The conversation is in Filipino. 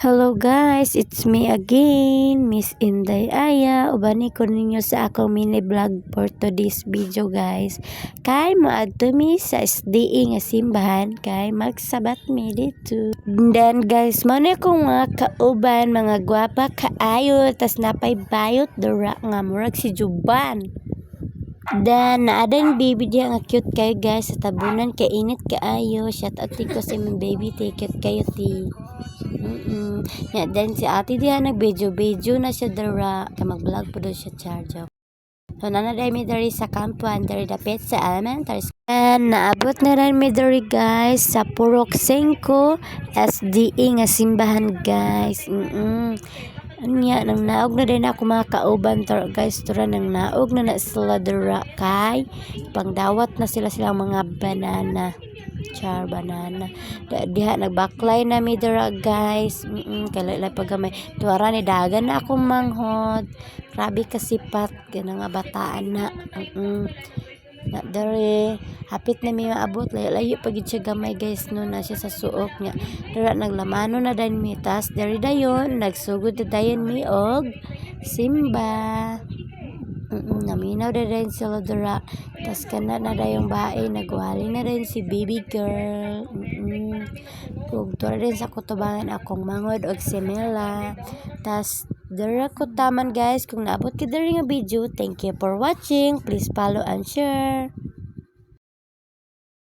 Hello guys, it's me again, Miss Inday Aya. Ubani ko ninyo sa akong mini vlog for today's video guys. Kay maadto mi sa SDA nga simbahan kay magsabat mi dito. Then guys, muna kong mga kauban, mga gwapa kaayo, tas napay bayot dura nga murag si Juban. Dan naadang baby diya nga cute kayo guys sa tabunan kay init kaayo. Shout out ko sa imong baby, ti cute kayo ti. Then si ate diha nag-video na siya dara ka mag-vlog po daw siya charge. So nanaday mi dari sa kampuan dari dapit sa elementary school. And naabot na rin mi dari guys sa Purok 5 SDA nga simbahan guys. Anya nang naog na din ako mga kauban guys, tura nang naog na sila dara kay pangdawat na sila silang mga banana. Banana diha nagbaklay na mi dira guys. Kalay pagamay tuwara ni dagan na akong manghod, grabe kasipat gana nga bataan na. Na dere hapit na mi maabot, layo pagid siya gamay guys, no na siya sa suok niya dira naglamano na dan mi, tas dere dayon nagsugod na dayon mi og simba. Naminaw na rin sila dira. Tas kana na dayong bae, nagwali na rin si baby girl. Ug tura rin sa kutubangan akong mangod og semela. Tas dira ko taman guys. Kung naabot ka diri nga video, thank you for watching. Please follow and share.